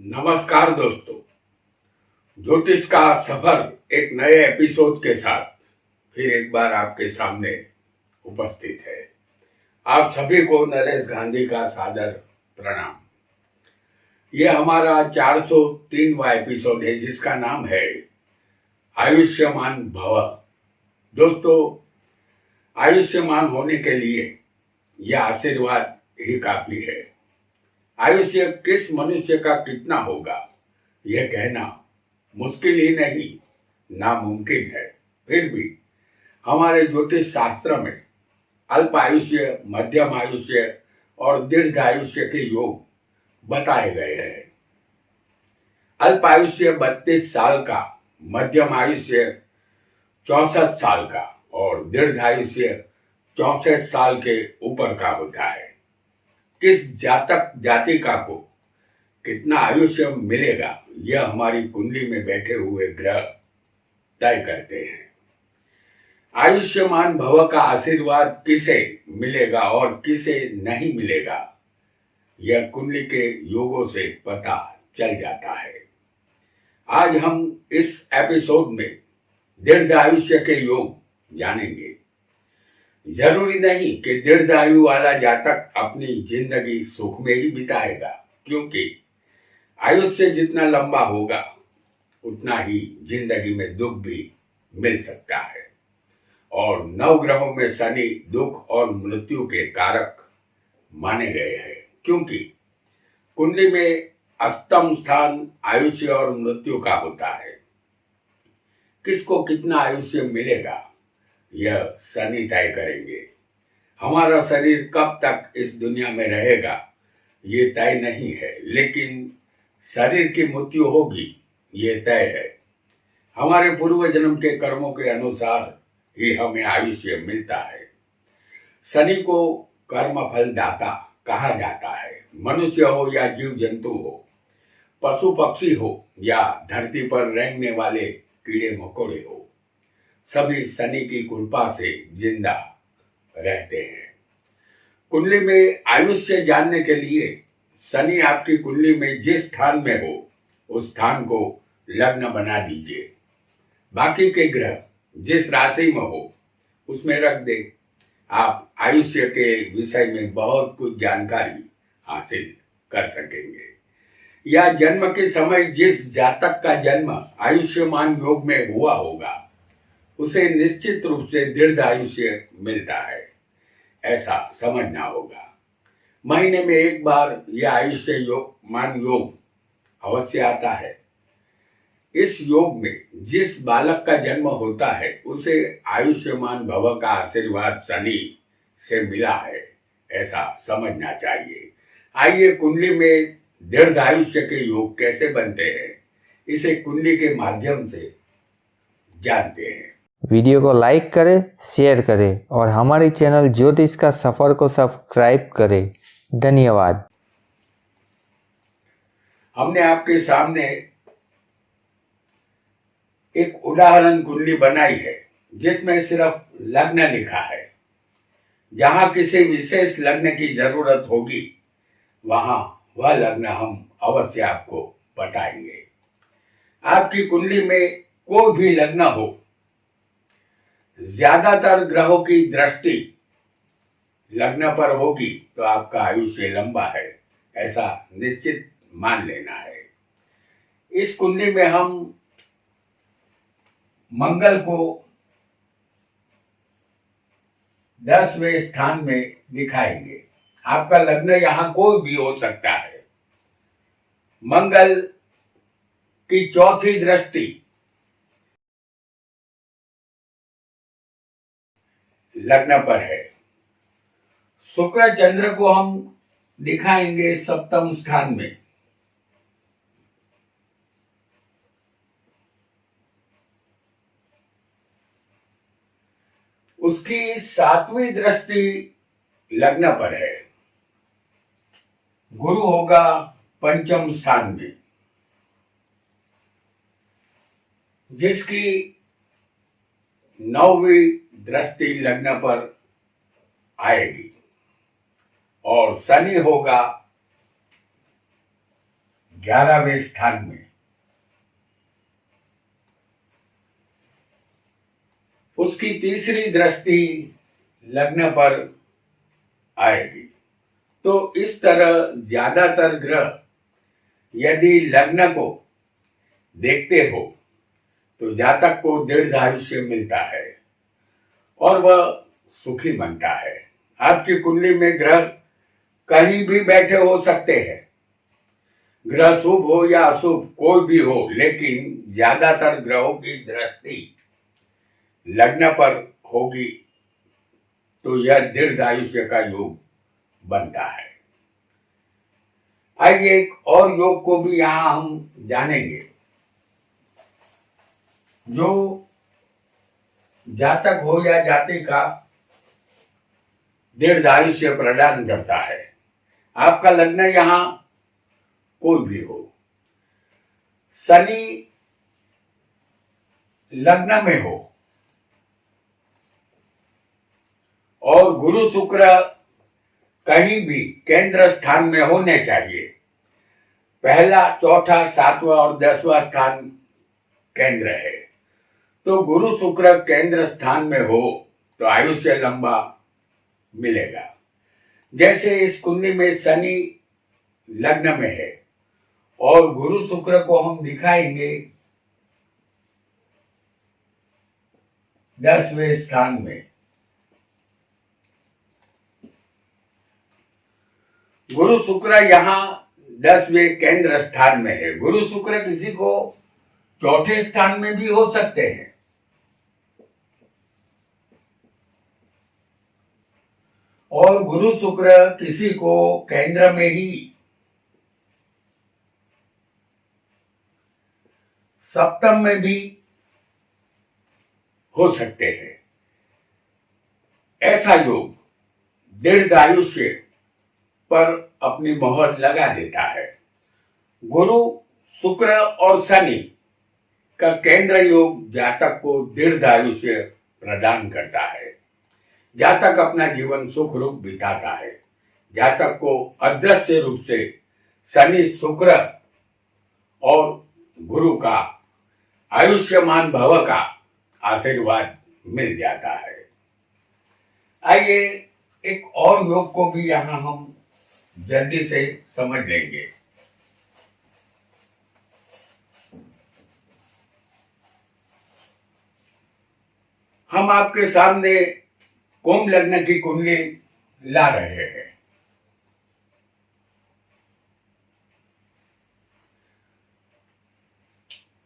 नमस्कार दोस्तों, ज्योतिष का सफर एक नए एपिसोड के साथ फिर एक बार आपके सामने उपस्थित है। आप सभी को नरेश गांधी का सादर प्रणाम। ये हमारा 403वां एपिसोड है जिसका नाम है आयुष्मान भव। दोस्तों, आयुष्मान होने के लिए यह आशीर्वाद ही काफी है। आयुष्य किस मनुष्य का कितना होगा यह कहना मुश्किल ही नहीं, नामुमकिन है। फिर भी हमारे ज्योतिष शास्त्र में अल्प आयुष्य, मध्यम आयुष्य और दीर्घ आयुष्य के योग बताए गए हैं। अल्प आयुष्य 32 साल का, मध्यम आयुष्य 64 साल का और दीर्घ आयुष्य 64 साल के ऊपर का होता है। किस जातक जातिका को कितना आयुष्य मिलेगा यह हमारी कुंडली में बैठे हुए ग्रह तय करते हैं। आयुष्मान भव का आशीर्वाद किसे मिलेगा और किसे नहीं मिलेगा यह कुंडली के योगों से पता चल जाता है। आज हम इस एपिसोड में दीर्घ आयुष्य के योग जानेंगे। जरूरी नहीं कि दीर्घ आयु वाला जातक अपनी जिंदगी सुख में ही बिताएगा, क्योंकि आयुष्य जितना लंबा होगा उतना ही जिंदगी में दुख भी मिल सकता है। और नवग्रहों में शनि दुख और मृत्यु के कारक माने गए हैं, क्योंकि कुंडली में अष्टम स्थान आयुष्य और मृत्यु का होता है। किसको कितना आयुष्य मिलेगा यह शनि तय करेंगे। हमारा शरीर कब तक इस दुनिया में रहेगा ये तय नहीं है, लेकिन शरीर की मृत्यु होगी ये तय है। हमारे पूर्व जन्म के कर्मों के अनुसार ही हमें आयुष्य मिलता है। शनि को कर्म फल दाता कहा जाता है। मनुष्य हो या जीव जंतु हो, पशु पक्षी हो या धरती पर रेंगने वाले कीड़े मकोड़े हो, सभी शनि की कृपा से जिंदा रहते हैं। कुंडली में आयुष्य जानने के लिए शनि आपकी कुंडली में जिस स्थान में हो उस स्थान को लग्न बना दीजिए। बाकी के ग्रह जिस राशि में हो उसमें रख दे। आप आयुष्य के विषय में बहुत कुछ जानकारी हासिल कर सकेंगे। या जन्म के समय जिस जातक का जन्म आयुष्मान योग में हुआ होगा उसे निश्चित रूप से दीर्घ आयुष्य मिलता है, ऐसा समझना होगा। महीने में एक बार यह आयुष्मान योग अवश्य आता है। इस योग में जिस बालक का जन्म होता है उसे आयुष्मान भव का आशीर्वाद शनि से मिला है, ऐसा समझना चाहिए। आइए कुंडली में दीर्घ आयुष्य के योग कैसे बनते हैं इसे कुंडली के माध्यम से जानते हैं। वीडियो को लाइक करें, शेयर करें और हमारे चैनल ज्योतिष का सफर को सब्सक्राइब करें। धन्यवाद। हमने आपके सामने एक उदाहरण कुंडली बनाई है जिसमें सिर्फ लग्न लिखा है। जहां किसी विशेष लग्न की जरूरत होगी वहां वह लग्न हम अवश्य आपको बताएंगे। आपकी कुंडली में कोई भी लग्न हो, ज्यादातर ग्रहों की दृष्टि लग्न पर होगी तो आपका आयुष्य लंबा है, ऐसा निश्चित मान लेना है। इस कुंडली में हम मंगल को 10वें स्थान में दिखाएंगे। आपका लग्न यहां कोई भी हो सकता है। मंगल की चौथी दृष्टि लग्न पर है। शुक्र चंद्र को हम दिखाएंगे 7वें स्थान में। उसकी 7वीं दृष्टि लग्न पर है। गुरु होगा 5वें स्थान में, जिसकी 9वीं दृष्टि लग्न पर आएगी। और शनि होगा 11वें स्थान में, उसकी तीसरी दृष्टि लग्न पर आएगी। तो इस तरह ज्यादातर ग्रह यदि लग्न को देखते हो तो जातक को दीर्घायुष्य मिलता है और वह सुखी बनता है। आपकी कुंडली में ग्रह कहीं भी बैठे हो सकते हैं, ग्रह शुभ हो या अशुभ कोई भी हो, लेकिन ज्यादातर ग्रहों की दृष्टि लग्न पर होगी तो यह दीर्घायुष्य का योग बनता है। आइए एक और योग को भी यहां हम जानेंगे जो जातक हो या जाति का दीर्घायुष्य प्रदान करता है। आपका लग्न यहां कोई भी हो, शनि लग्न में हो और गुरु शुक्र कहीं भी केंद्र स्थान में होने चाहिए। पहला, चौथा, 7वां और 10वां स्थान केंद्र है। तो गुरु शुक्र केंद्र स्थान में हो तो आयुष्य लंबा मिलेगा। जैसे इस कुंडली में शनि लग्न में है और गुरु शुक्र को हम दिखाएंगे 10वें स्थान में। गुरु शुक्र यहाँ 10वें केंद्र स्थान में है। गुरु शुक्र किसी को चौथे स्थान में भी हो सकते हैं और गुरु शुक्र किसी को केंद्र में ही सप्तम में भी हो सकते हैं। ऐसा योग दीर्घायुष्य पर अपनी मोहर लगा देता है। गुरु शुक्र और शनि का केंद्र योग जातक को दीर्घायुष्य प्रदान करता है। जातक अपना जीवन सुख रूप बिताता है। जातक को अदृश्य रूप से शनि, शुक्र और गुरु का आयुष्मान भव का आशीर्वाद मिल जाता है। आइए एक और योग को भी यहां हम जल्दी से समझ लेंगे। हम आपके सामने कुंभ लग्न की कुंडली ला रहे हैं।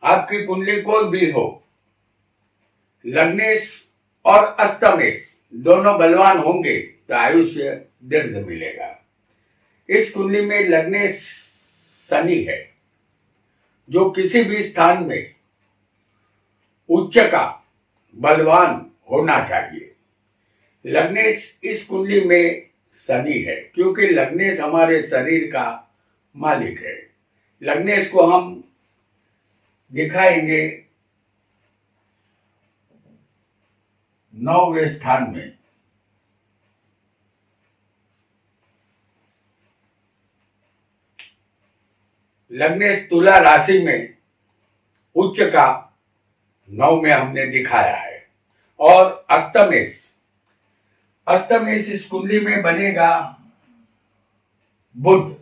आपकी कुंडली कोई भी हो, लग्नेश और अष्टमेश दोनों बलवान होंगे तो आयुष्य दीर्घ मिलेगा। इस कुंडली में लग्नेश शनि है जो किसी भी स्थान में उच्च का बलवान होना चाहिए। लग्नेश इस कुंडली में शनि है क्योंकि लग्नेश हमारे शरीर का मालिक है। लग्नेश को हम दिखाएंगे 9वें स्थान में। लग्नेश तुला राशि में उच्च का 9 में हमने दिखाया है और अष्टमेश इस कुंडली में बनेगा बुध।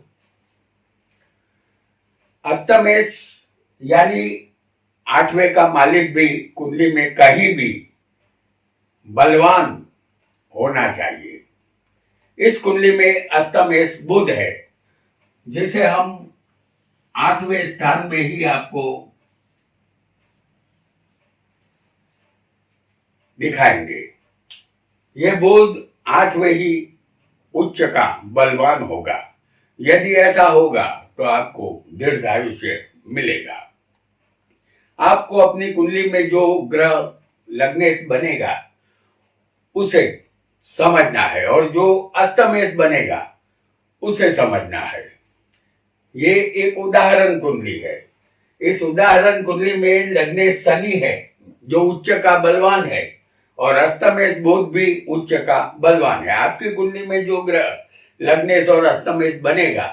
अष्टमेश यानी 8वें का मालिक भी कुंडली में कहीं भी बलवान होना चाहिए। इस कुंडली में अष्टमेश बुध है जिसे हम 8वें स्थान में ही आपको दिखाएंगे। यह बुध 8वें ही उच्च का बलवान होगा। यदि ऐसा होगा तो आपको दीर्घायुष्य मिलेगा। आपको अपनी कुंडली में जो ग्रह लग्नेश बनेगा उसे समझना है और जो अष्टमेश बनेगा उसे समझना है। ये एक उदाहरण कुंडली है। इस उदाहरण कुंडली में लग्नेश शनि है जो उच्च का बलवान है और अष्टमेश बुध भी उच्च का बलवान है। आपकी कुंडली में जो ग्रह लग्नेश और अष्टमेश बनेगा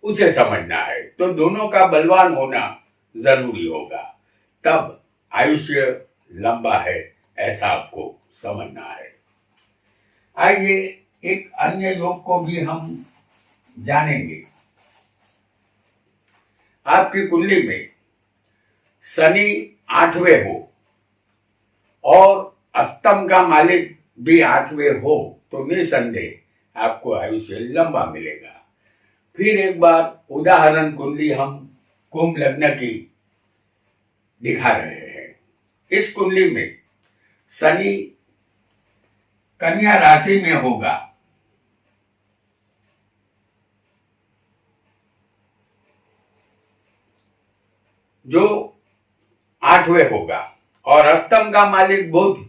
उसे समझना है। तो दोनों का बलवान होना जरूरी होगा, तब आयुष्य लंबा है ऐसा आपको समझना है। आइए एक अन्य योग को भी हम जानेंगे। आपकी कुंडली में शनि 8वें हो और अष्टम का मालिक भी 8वें हो तो निसंदेह आपको आयुष्य लंबा मिलेगा। फिर एक बार उदाहरण कुंडली हम कुंभ लग्न की दिखा रहे हैं। इस कुंडली में शनि कन्या राशि में होगा, जो 8वें होगा, और अष्टम का मालिक बुध,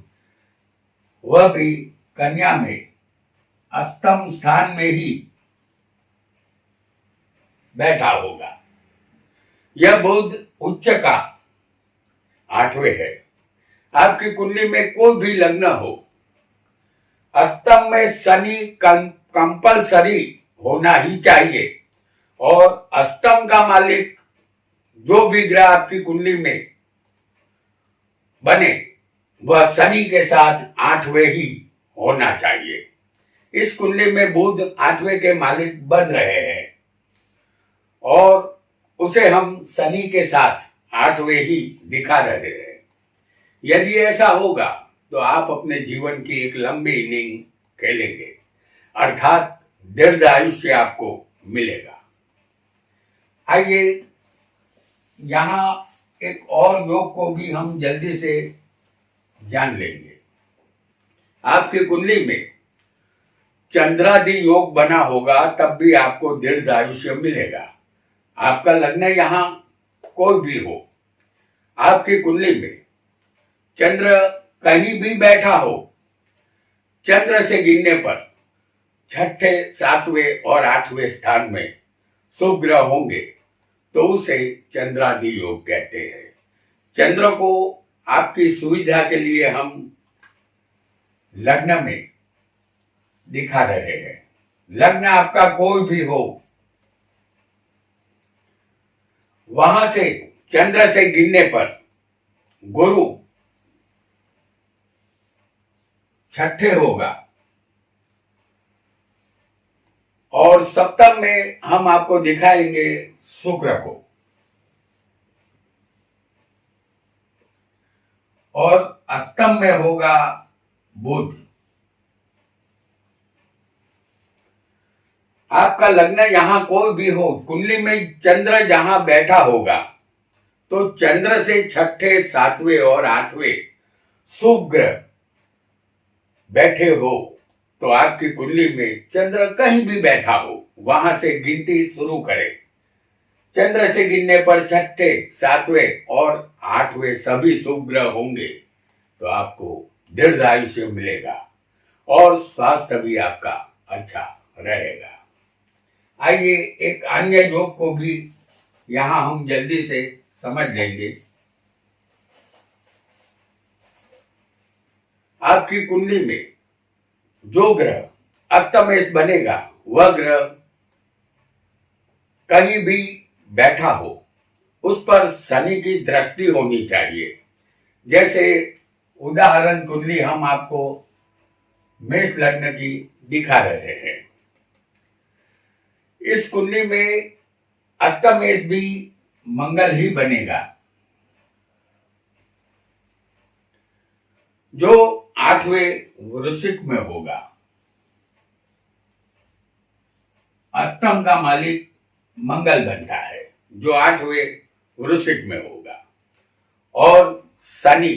वह भी कन्या में अष्टम स्थान में ही बैठा होगा। यह बुध उच्च का 8वें है। आपकी कुंडली में कोई भी लग्न हो, अष्टम में शनि कंपलसरी होना ही चाहिए, और अष्टम का मालिक जो भी ग्रह आपकी कुंडली में बने वह शनि के साथ 8वें ही होना चाहिए। इस कुंडली में बुध 8वें के मालिक बन रहे हैं और उसे हम शनि के साथ 8वें ही दिखा रहे हैं। यदि ऐसा होगा तो आप अपने जीवन की एक लंबी इनिंग खेलेंगे, अर्थात दीर्घ आयुष्य आपको मिलेगा। आइए यहाँ एक और योग को भी हम जल्दी से जान लेंगे। आपकी कुंडली में चंद्रादि योग बना होगा तब भी आपको दीर्घ आयुष्य मिलेगा। आपका लग्न यहाँ कोई भी हो, आपकी कुंडली में चंद्र कहीं भी बैठा हो, चंद्र से गिनने पर 6ठे, 7वें और 8वें स्थान में शुभ ग्रह होंगे तो उसे चंद्रादि योग कहते हैं। चंद्र को आपकी सुविधा के लिए हम लग्न में दिखा रहे हैं। लग्न आपका कोई भी हो, वहां से चंद्र से गिनने पर गुरु 6ठे होगा, और सप्तम में हम आपको दिखाएंगे शुक्र को, और अष्टम में होगा बुध। आपका लग्न यहां कोई भी हो, कुंडली में चंद्र जहां बैठा होगा तो चंद्र से 6ठे, 7वें और 8वें शुभ ग्रह बैठे हो तो आपकी कुंडली में चंद्र कहीं भी बैठा हो वहां से गिनती शुरू करें। चंद्र से गिनने पर 6ठे, 7वें और 8वें सभी शुभ ग्रह होंगे तो आपको दीर्घ आयुष्य मिलेगा और स्वास्थ्य भी आपका अच्छा रहेगा। आइए एक अन्य योग को भी यहां हम जल्दी से समझ लेंगे। आपकी कुंडली में जो ग्रह अष्टमेश बनेगा वह ग्रह कहीं भी बैठा हो उस पर शनि की दृष्टि होनी चाहिए। जैसे उदाहरण कुंडली हम आपको मेष लग्न की दिखा रहे हैं। इस कुंडली में अष्टमेश भी मंगल ही बनेगा, जो 8वें वृश्चिक में होगा। अष्टम का मालिक मंगल बनता है जो 8वें वृश्चिक में होगा, और शनि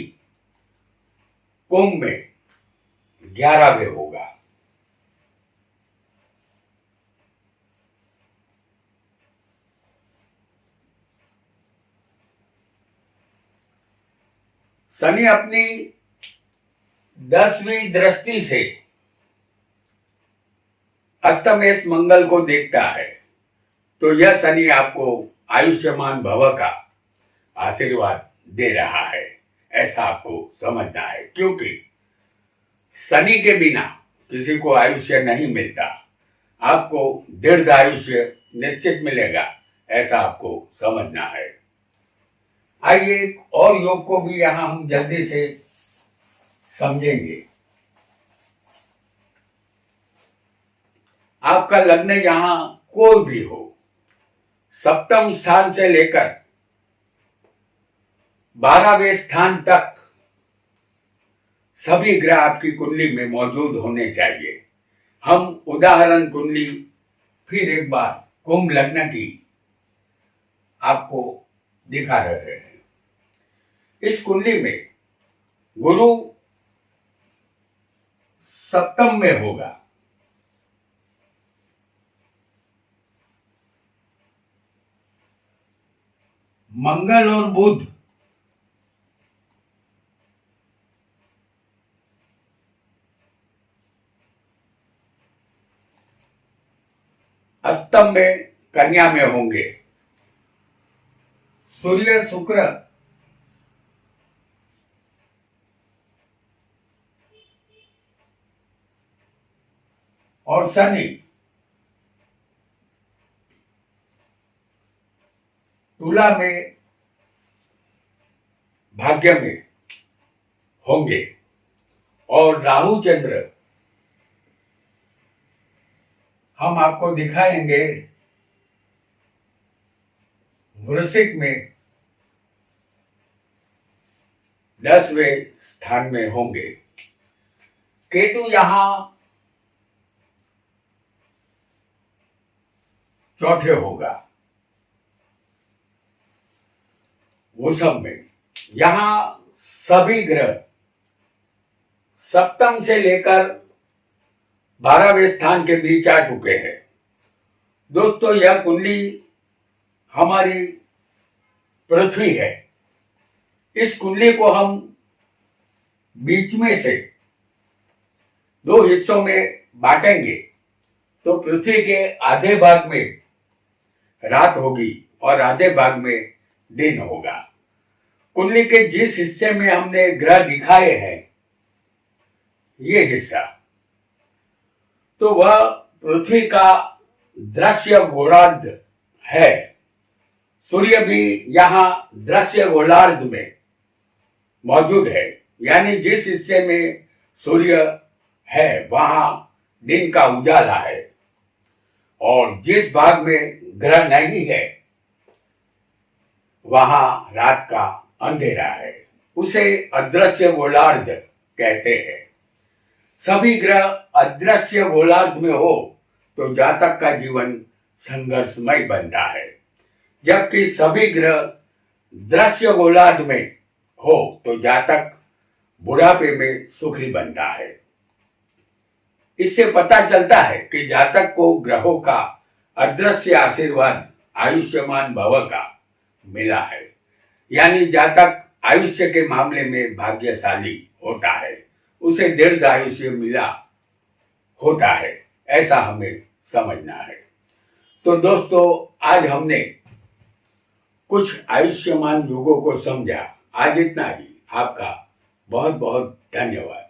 कुंभ में 11वें होगा। शनि अपनी 10वीं दृष्टि से अष्टमेश मंगल को देखता है तो यह शनि आपको आयुष्मान भव का आशीर्वाद दे रहा है, ऐसा आपको समझना है। क्योंकि शनि के बिना किसी को आयुष्य नहीं मिलता। आपको दीर्घ आयुष्य निश्चित मिलेगा, ऐसा आपको समझना है। आइए एक और योग को भी यहां हम जल्दी से समझेंगे। आपका लग्न यहां कोई भी हो, सप्तम स्थान से लेकर 12वें स्थान तक सभी ग्रह आपकी कुंडली में मौजूद होने चाहिए। हम उदाहरण कुंडली फिर एक बार कुंभ लग्न की आपको दिखा रहे हैं। इस कुंडली में गुरु सप्तम में होगा, मंगल और बुध अष्टम में कन्या में होंगे, सूर्य शुक्र और शनि तुला में भाग्य में होंगे, और राहु चंद्र हम आपको दिखाएंगे वृश्चिक में 10वें स्थान में होंगे। केतु यहां चौथे होगा वृषभ में। यहां सभी ग्रह सप्तम से लेकर 12वें स्थान के बीच आ चुके हैं। दोस्तों, यह कुंडली हमारी पृथ्वी है। इस कुंडली को हम बीच में से 2 हिस्सों में बांटेंगे तो पृथ्वी के आधे भाग में रात होगी और आधे भाग में दिन होगा। कुंडली के जिस हिस्से में हमने ग्रह दिखाए हैं, ये हिस्सा, तो वह पृथ्वी का दृश्य गोलार्ध है। सूर्य भी यहां दृश्य गोलार्ध में मौजूद है, यानी जिस हिस्से में सूर्य है वहां दिन का उजाला है, और जिस भाग में ग्रह नहीं है वहां रात का अंधेरा है। उसे अदृश्य गोलार्ध कहते हैं। सभी ग्रह अदृश्य गोलार्ध में हो तो जातक का जीवन संघर्षमय बनता है, जबकि सभी ग्रह दृश्य गोलार्ध में हो तो जातक बुढ़ापे में सुखी बनता है। इससे पता चलता है कि जातक को ग्रहों का अदृश्य आशीर्वाद आयुष्मान भव का मिला है, यानी जातक आयुष्य के मामले में भाग्यशाली होता है, उसे दीर्घ आयुष्य मिला होता है, ऐसा हमें समझना है। तो दोस्तों, आज हमने कुछ आयुष्मान योगों को समझा। आज इतना ही। आपका बहुत बहुत धन्यवाद।